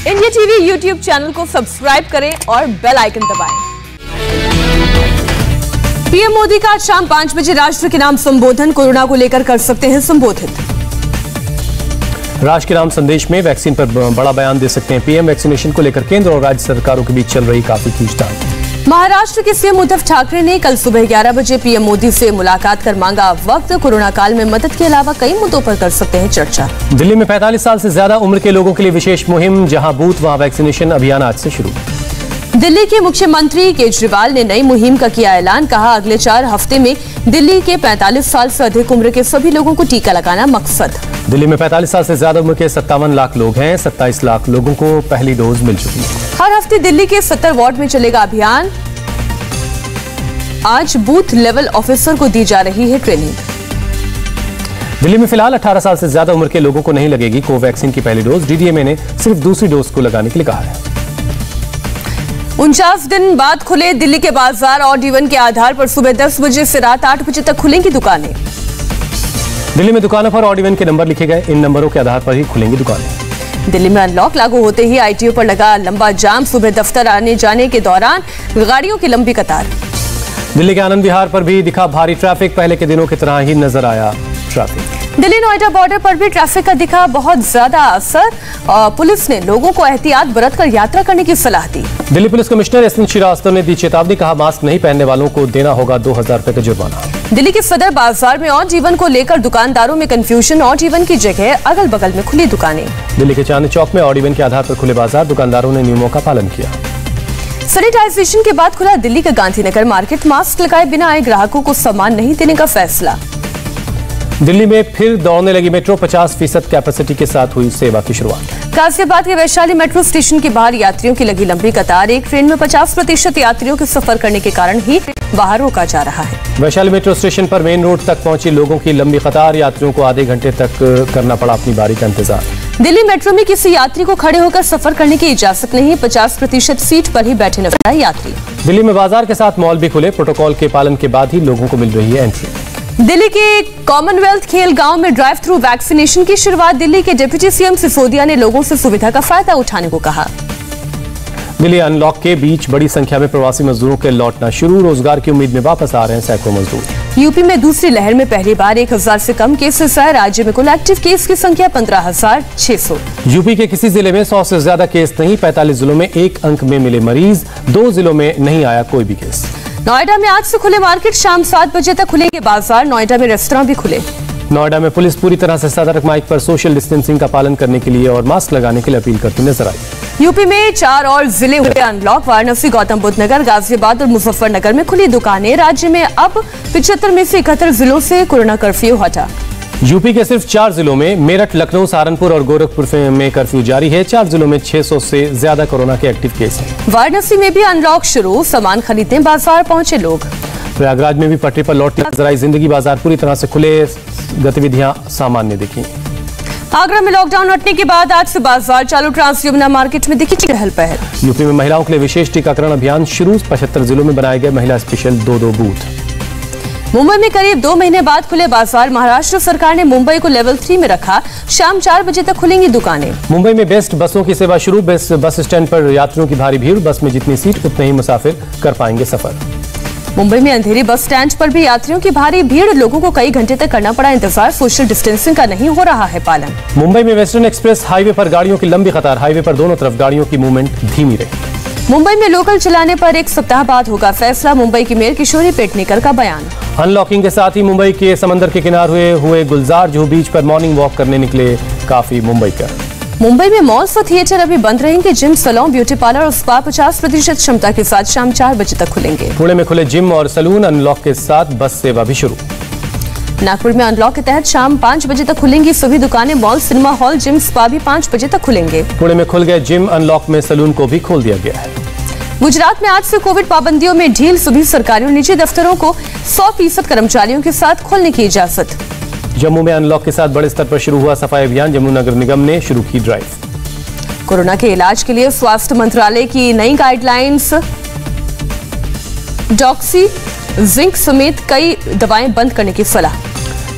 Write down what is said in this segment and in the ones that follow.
India TV YouTube channel को subscribe करें और बेल आइकन दबाएं। पीएम मोदी का आज शाम 5 बजे राष्ट्र के नाम संबोधन, कोरोना को लेकर कर सकते हैं संबोधित। राष्ट्र के नाम संदेश में वैक्सीन पर बड़ा बयान दे सकते हैं पीएम। वैक्सीनेशन को लेकर केंद्र और राज्य सरकारों के बीच चल रही काफी खींचतान। महाराष्ट्र के सीएम उद्धव ठाकरे ने कल सुबह 11 बजे पीएम मोदी से मुलाकात कर मांगा वक्त। कोरोना काल में मदद के अलावा कई मुद्दों पर कर सकते हैं चर्चा। दिल्ली में 45 साल से ज्यादा उम्र के लोगों के लिए विशेष मुहिम, जहां बूथ वहां वैक्सीनेशन अभियान आज से शुरू। दिल्ली के मुख्यमंत्री केजरीवाल ने नई मुहिम का किया ऐलान। कहा, अगले 4 हफ्ते में दिल्ली के 45 साल से अधिक उम्र के सभी लोगों को टीका लगाना मकसद। दिल्ली में 45 साल से ज्यादा उम्र के 57 लाख लोग हैं। 27 लाख लोगों को पहली डोज मिल चुकी है। हर हफ्ते दिल्ली के 70 वार्ड में चलेगा अभियान। आज बूथ लेवल ऑफिसर को दी जा रही है ट्रेनिंग। दिल्ली में फिलहाल 18 साल से ज्यादा उम्र के लोगों को नहीं लगेगी कोवैक्सीन की पहली डोज। डीडीएमए ने सिर्फ दूसरी डोज को लगाने के लिए कहा है। 49 दिन बाद खुले दिल्ली के बाजार। ऑड इवन के आधार पर सुबह 10 बजे से रात 8 बजे तक खुलेंगी दुकानें। दिल्ली में दुकानों पर ऑड इवन के नंबर लिखे गए। इन नंबरों के आधार पर ही खुलेंगी दुकानें। दिल्ली में अनलॉक लागू होते ही आईटीओ पर लगा लंबा जाम। सुबह दफ्तर आने जाने के दौरान गाड़ियों की लंबी कतार। दिल्ली के आनंद विहार पर भी दिखा भारी ट्रैफिक। पहले के दिनों की तरह ही नजर आया ट्रैफिक। दिल्ली नोएडा बॉर्डर पर भी ट्रैफिक का दिखा बहुत ज्यादा असर। पुलिस ने लोगों को एहतियात बरतकर यात्रा करने की सलाह दी। Delhi police commissioner S N Srivastava ने दी चेतावनी। कहा, मास्क नहीं पहनने वालों को देना होगा 2000 रुपए का जुर्माना। दिल्ली के सदर बाजार में ऑड इवन को लेकर दुकानदारों में कंफ्यूजन। ऑड इवन की जगह अगल बगल में खुली दुकानें। दिल्ली के चांदनी चौक में ऑड इवन के आधार पर खुले बाजार। दुकानदारों ने नियमों का पालन किया। सैनिटाइजेशन के बाद खुला दिल्ली का गांधीनगर मार्केट। मास्क लगाए बिना आए ग्राहकों को सामान नहीं देने का फैसला। दिल्ली में फिर दौड़ने लगी मेट्रो। 50% कैपेसिटी के साथ हुई सेवा की शुरुआत। गाजियाबाद के वैशाली मेट्रो स्टेशन के बाहर यात्रियों की लगी लंबी कतार। एक ट्रेन में 50% यात्रियों के सफर करने के कारण ही बाहर रोका जा रहा है। वैशाली मेट्रो स्टेशन पर मेन रोड तक पहुंची लोगों की लंबी कतार। यात्रियों को आधे घंटे तक करना पड़ा अपनी बारी का इंतजार। दिल्ली मेट्रो में किसी यात्री को खड़े होकर सफर करने की इजाजत नहीं। 50% सीट पर ही बैठे नजर आए यात्री। दिल्ली में बाजार के साथ मॉल भी खुले। प्रोटोकॉल के पालन के बाद ही लोगों को मिल रही है एंट्री। दिल्ली के कॉमनवेल्थ खेल गांव में ड्राइव थ्रू वैक्सीनेशन की शुरुआत। दिल्ली के डिप्टी सीएम सिसोदिया ने लोगों से सुविधा का फायदा उठाने को कहा। दिल्ली अनलॉक के बीच बड़ी संख्या में प्रवासी मजदूरों के लौटना शुरू। रोजगार की उम्मीद में वापस आ रहे हैं सैकड़ों मजदूर। यूपी में दूसरी लहर में पहली बार 1000 से कम केसेस आए। राज्य में कुल एक्टिव केस की संख्या 15,600। यूपी के किसी जिले में 100 से ज्यादा केस नहीं। 45 जिलों में एक अंक में मिले मरीज। 2 जिलों में नहीं आया कोई भी केस। नोएडा में आज से खुले मार्केट। शाम 7 बजे तक खुलेंगे बाजार। नोएडा में रेस्तरां भी खुले। नोएडा में पुलिस पूरी तरह से सतर्क। माइक पर सोशल डिस्टेंसिंग का पालन करने के लिए और मास्क लगाने के लिए अपील करती नजर आई। यूपी में 4 और जिले हुए अनलॉक। वाराणसी, गौतम बुद्ध नगर, गाजियाबाद और मुजफ्फरनगर में खुली दुकानें। राज्य में अब 75 में से 71 जिलों से कोरोना कर्फ्यू हटा। यूपी के सिर्फ 4 जिलों में मेरठ, लखनऊ, सहारनपुर और गोरखपुर में कर्फ्यू जारी है। 4 जिलों में 600 से ज्यादा कोरोना के एक्टिव केस हैं। वाराणसी में भी अनलॉक शुरू। सामान खरीदने बाजार पहुंचे लोग। प्रयागराज में भी पटरी पर लौटती नजर आई जिंदगी। बाजार पूरी तरह से खुले। गतिविधियां सामान्य दिखी। आगरा में लॉकडाउन हटने के बाद आज से बाजार चालू। ट्रांस यमुना मार्केट में दिखी चहल पहल। यूपी में महिलाओं के लिए विशेष टीकाकरण अभियान शुरू। 75 जिलों में बनाए गए महिला स्पेशल 2 बूथ। मुंबई में करीब 2 महीने बाद खुले बाजार। महाराष्ट्र सरकार ने मुंबई को लेवल 3 में रखा। शाम 4 बजे तक खुलेंगी दुकानें। मुंबई में बेस्ट बसों की सेवा शुरू। बस स्टैंड पर यात्रियों की भारी भीड़। बस में जितनी सीट उतने ही मुसाफिर कर पाएंगे सफर। मुंबई में अंधेरी बस स्टैंड पर भी यात्रियों की भारी भीड़। लोगों को कई घंटे तक करना पड़ा इंतजार। सोशल डिस्टेंसिंग का नहीं हो रहा है पालन। मुंबई में वेस्टर्न एक्सप्रेस हाईवे पर गाड़ियों की लंबी कतार। हाईवे पर दोनों तरफ गाड़ियों की मूवमेंट धीमी रही। मुंबई में लोकल चलाने पर 1 सप्ताह बाद होगा फैसला। मुंबई की मेयर किशोरी पेडनेकर का बयान। अनलॉकिंग के साथ ही मुंबई के समंदर के किनारे हुए गुलजार जुहू बीच पर मॉर्निंग वॉक करने निकले काफी मुंबईकर। मुंबई में मॉल्स और थिएटर अभी बंद रहेंगे। जिम, सैलून, ब्यूटी पार्लर और स्पा 50% क्षमता के साथ शाम 4 बजे तक खुलेंगे। पुणे में खुले जिम और सैलून। अनलॉक के साथ बस सेवा भी शुरू। नागपुर में अनलॉक के तहत शाम 5 बजे तक खुलेंगी सभी दुकानें। Mall, cinema hall, gym, spa भी 5 बजे तक खुलेंगे। पुणे में खुल गए जिम। अनलॉक में सैलून को भी खोल दिया गया है। गुजरात में आज से कोविड पाबंदियों में ढील। सभी सरकारी और निजी दफ्तरों को 100% कर्मचारियों के साथ खोलने की इजाजत। जम्मू में अनलॉक के साथ बड़े स्तर पर शुरू हुआ सफाई अभियान। जम्मू नगर निगम ने शुरू की ड्राइव। कोरोना के इलाज के लिए स्वास्थ्य मंत्रालय की नई गाइडलाइंस। डॉक्सी, जिंक समेत कई दवाएं बंद करने की सलाह।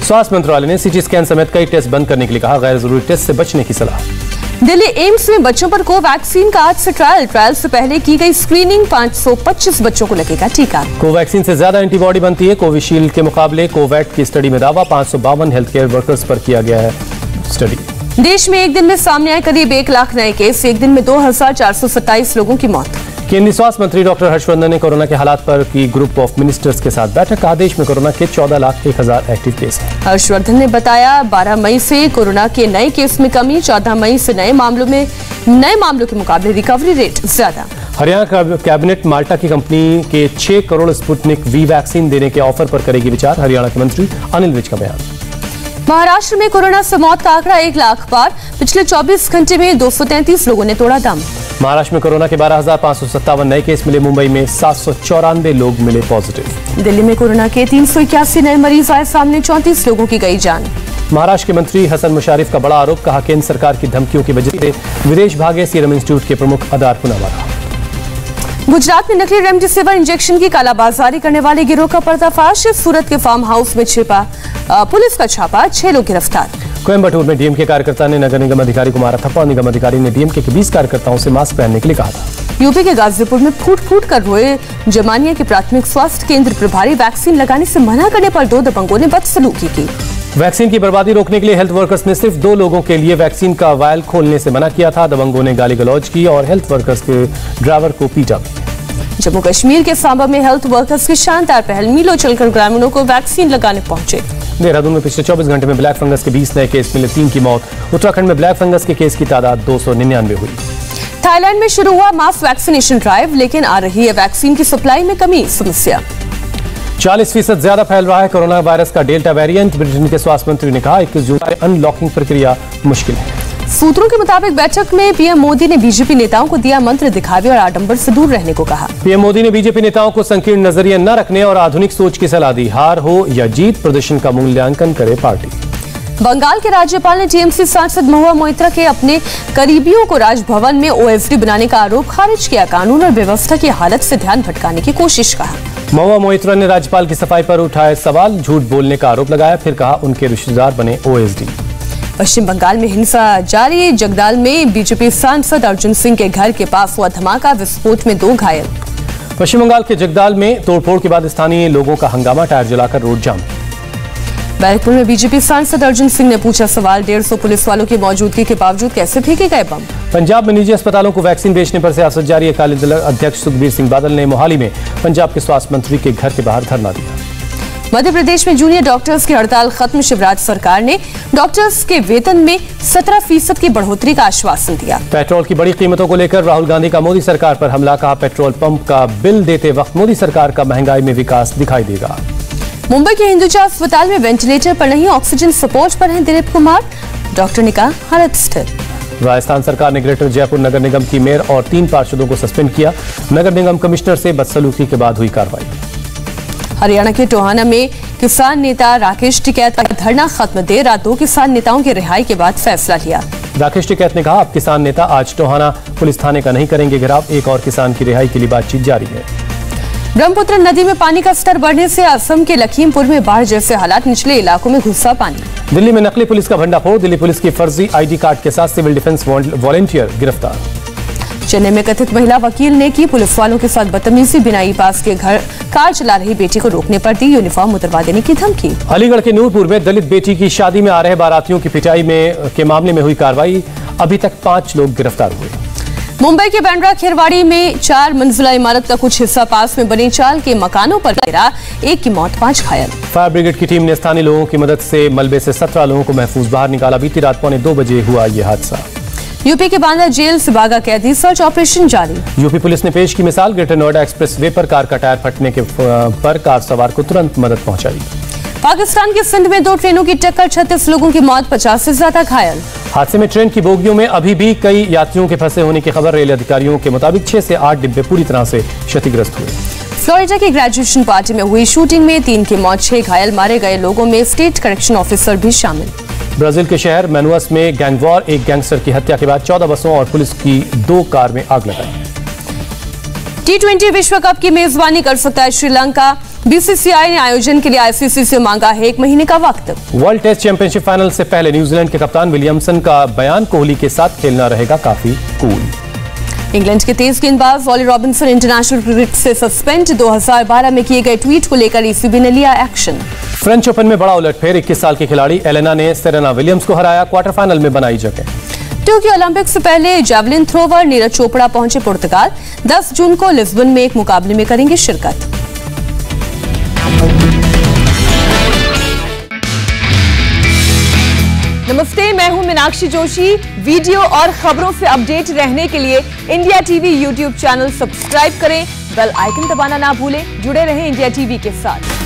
स्वास्थ्य मंत्रालय ने सीटी स्कैन समेत कई टेस्ट बंद करने के लिए कहा। गैर जरूरी टेस्ट से बचने की सलाह। दिल्ली एम्स में बच्चों पर कोवैक्सीन का आज से ट्रायल से पहले की गई स्क्रीनिंग 525 बच्चों को लगेगा टीका। कोवैक्सीन से ज्यादा एंटीबॉडी बनती है कोविशील्ड के मुकाबले। कोवैट की स्टडी में दावा 552 हेल्थ केयर वर्कर्स पर किया गया है स्टडी। देश में एक दिन में सामने आए करीब 1 लाख नए केस, एक दिन में 2427 लोगों की मौत। केंद्रीय स्वास्थ्य मंत्री डॉक्टर हर्षवर्धन ने कोरोना के हालात पर की ग्रुप ऑफ मिनिस्टर्स के साथ बैठक। कहा देश में कोरोना के 14,01,000 एक्टिव केस हैं। हर्षवर्धन ने बताया 12 मई से कोरोना के नए केस में कमी, 14 मई से नए मामलों के मुकाबले रिकवरी रेट ज्यादा। हरियाणा कैबिनेट माल्टा की कंपनी के 6 करोड़ स्पुतनिक वी वैक्सीन देने के ऑफर पर करेगी विचार। हरियाणा के मंत्री अनिल विज का बयान। महाराष्ट्र में कोरोना से मौत का आंकड़ा 1 लाख पार, पिछले 24 घंटे में 233 लोगों ने तोड़ा दम। महाराष्ट्र में कोरोना के 12,557 नए केस मिले। मुंबई में 794 लोग मिले पॉजिटिव। दिल्ली में कोरोना के 381 नए मरीज आए सामने, 34 लोगों की गई जान। महाराष्ट्र के मंत्री हसन मुशारिफ का बड़ा आरोप। कहा केंद्र सरकार की धमकियों की वजह से विदेश भागे सीरम इंस्टीट्यूट के प्रमुख अदार पुनावाला। गुजरात में नकली रेमडेसिविर इंजेक्शन की कालाबाजारी करने वाले गिरोह का पर्दाफाश। सूरत के फार्म हाउस में छिपा पुलिस का छापा, 6 लोग गिरफ्तार। कोयम्बटूर में डीएमके कार्यकर्ता ने नगर निगम अधिकारी को मारा थप्पड़। निगम अधिकारी ने डीएमके के 20 कार्यकर्ताओं से मास्क पहनने के लिए कहा था। यूपी के गाजीपुर में फूट कर रोए जमानिया के प्राथमिक स्वास्थ्य केंद्र प्रभारी। वैक्सीन लगाने से मना करने पर 2 दबंगों ने बदसलूकी की। वैक्सीन की बर्बादी रोकने के लिए हेल्थ वर्कर्स ने सिर्फ 2 लोगों के लिए वैक्सीन का वायल खोलने से मना किया था। दबंगों ने गाली गलौज की और हेल्थ वर्कर्स के ड्राइवर को पीटा। जम्मू कश्मीर के सांबा में हेल्थ वर्कर्स की शानदार पहल, मीलों चलकर ग्रामीणों को वैक्सीन लगाने पहुंचे। देहरादून में पिछले 24 घंटे में ब्लैक फंगस के 20 नए केस मिले, 3 की मौत। उत्तराखंड में ब्लैक फंगस के केस की तादाद 299 हुई। थाईलैंड में शुरू हुआ मास वैक्सीनेशन ड्राइव, लेकिन आ रही है वैक्सीन की सप्लाई में कमी समस्या। 40% ज्यादा फैल रहा है कोरोना वायरस का डेल्टा वेरिएंट। ब्रिटेन के स्वास्थ्य मंत्री ने कहा 21 जून से अनलॉकिंग प्रक्रिया मुश्किल है। सूत्रों के मुताबिक बैठक में पीएम मोदी ने बीजेपी नेताओं को दिया मंत्र, दिखावे और आडंबर से दूर रहने को कहा। पीएम मोदी ने बीजेपी नेताओं को संकीर्ण नजरिया न रखने और आधुनिक सोच की सलाह दी। हार हो या जीत, प्रदर्शन का मूल्यांकन करे पार्टी। बंगाल के राज्यपाल ने टीएमसी सांसद महुआ मोइत्रा के अपने करीबियों को राजभवन में ओएसडी बनाने का आरोप खारिज किया। कानून और व्यवस्था की हालत से ध्यान भटकाने की कोशिश कहा। महुआ मोइत्रा ने राज्यपाल की सफाई पर उठाए सवाल, झूठ बोलने का आरोप लगाया, फिर कहा उनके रिश्तेदार बने ओएसडी। पश्चिम बंगाल में हिंसा जारी, जगदाल में बीजेपी सांसद अर्जुन सिंह के घर के पास हुआ धमाका, विस्फोट में 2 घायल। पश्चिम बंगाल के जगदाल में तोड़फोड़ के बाद स्थानीय लोगों का हंगामा, टायर जलाकर रोड जाम। बैरकपुर में बीजेपी सांसद अर्जुन सिंह ने पूछा सवाल, 150 पुलिस वालों की मौजूदगी के बावजूद कैसे फेंके गए बम। पंजाब में निजी अस्पतालों को वैक्सीन बेचने पर सियासत जारी है। अकाली दल अध्यक्ष सुखबीर सिंह बादल ने मोहाली में पंजाब के स्वास्थ्य मंत्री के घर के बाहर धरना दिया। मध्य प्रदेश में जूनियर डॉक्टर्स की हड़ताल खत्म, शिवराज सरकार ने डॉक्टर्स के वेतन में 17% की बढ़ोतरी का आश्वासन दिया। पेट्रोल की बड़ी कीमतों को लेकर राहुल गांधी का मोदी सरकार पर हमला। कहा पेट्रोल पंप का बिल देते वक्त मोदी सरकार का महंगाई में विकास दिखाई देगा। मुंबई के हिंदुजा अस्पताल में वेंटिलेटर पर नहीं ऑक्सीजन सपोर्ट पर हैं दिलीप कुमार, डॉक्टर ने कहा हालत स्थिर। राजस्थान सरकार ने ग्रेटर जयपुर नगर निगम की मेयर और 3 पार्षदों को सस्पेंड किया। नगर निगम कमिश्नर से बदसलूकी के बाद हुई कार्रवाई। हरियाणा के टोहाना में किसान नेता राकेश टिकैत का धरना खत्म, देर रात 2 किसान नेताओं की रिहाई के बाद फैसला लिया। राकेश टिकैत ने कहा अब किसान नेता आज टोहाना पुलिस थाने का नहीं करेंगे घेराव। एक और किसान की रिहाई के लिए बातचीत जारी है। ब्रह्मपुत्र नदी में पानी का स्तर बढ़ने से असम के लखीमपुर में बाढ़ जैसे हालात, निचले इलाकों में घुसा पानी। दिल्ली में नकली पुलिस का भंडाफोड़, दिल्ली पुलिस की फर्जी आईडी कार्ड के साथ सिविल डिफेंस वॉलंटियर गिरफ्तार। चेन्नई में कथित महिला वकील ने की पुलिस वालों के साथ बदतमीजी, बिना ई पास के घर कार चला रही बेटी को रोकने पर दी यूनिफॉर्म उतरवा देने की धमकी। अलीगढ़ के नूरपुर में दलित बेटी की शादी में आ रहे बारातियों की पिटाई के मामले में हुई कार्रवाई, अभी तक 5 लोग गिरफ्तार हुए। मुंबई के बांद्रा खेरवाड़ी में 4 मंजिला इमारत का कुछ हिस्सा पास में बने चाल के मकानों पर गिरा, 1 की मौत 5 घायल। फायर ब्रिगेड की टीम ने स्थानीय लोगों की मदद से मलबे से 17 लोगों को महफूज बाहर निकाला। बीती रात 2:15 बजे हुआ ये हादसा। यूपी के बांद्रा जेल से भागा कैदी, सर्च ऑपरेशन जारी। यूपी पुलिस ने पेश की मिसाल, ग्रेटर नोएडा एक्सप्रेस वे पर कार का टायर फटने पर कार सवार को तुरंत मदद पहुंचाई। पाकिस्तान के सिंध में 2 ट्रेनों की टक्कर, 36 लोगों की मौत, 50 से ज्यादा घायल। हादसे में ट्रेन की बोगियों में अभी भी कई यात्रियों के फंसे होने की खबर। रेल अधिकारियों के मुताबिक 6 से 8 डिब्बे पूरी तरह से क्षतिग्रस्त हुए। फ्लोरिडा की ग्रेजुएशन पार्टी में हुई शूटिंग में 3 की मौत, 6 घायल। मारे गए लोगों में स्टेट करेक्शन ऑफिसर भी शामिल। ब्राजील के शहर मैनुअस में गैंगवॉर, एक गैंगस्टर की हत्या के बाद 14 बसों और पुलिस की 2 कार में आग लगाई। T20 विश्व कप की मेजबानी कर सकता है श्रीलंका, बीसीसीआई ने आयोजन के लिए आईसीसी से मांगा है 1 महीने का वक्त। वर्ल्ड टेस्ट चैंपियनशिप फाइनल से पहले न्यूजीलैंड के कप्तान विलियमसन का बयान, कोहली के साथ खेलना रहेगा काफी कूल। इंग्लैंड के तेज गेंदबाज ऑली रॉबिन्सन इंटरनेशनल क्रिकेट से सस्पेंड। 2012 में किए गए ट्वीट को लेकर ईसीबी ने लिया एक्शन। फ्रेंच ओपन में बड़ा उलटफेर, 21 साल की खिलाड़ी एलेना ने सेरेना विलियम्स को हराया, क्वार्टर फाइनल में बनाई जगह। टोक्यो ओलंपिक से पहले जैवलिन थ्रोवर नीरज चोपड़ा पहुंचे पुर्तगाल। 10 जून को लिस्बन में एक मुकाबले में करेंगे शिरकत। नमस्ते, मैं हूं मीनाक्षी जोशी। वीडियो और खबरों से अपडेट रहने के लिए India TV YouTube channel subscribe करें, बेल आइकन दबाना ना भूलें। जुड़े रहें इंडिया टीवी के साथ।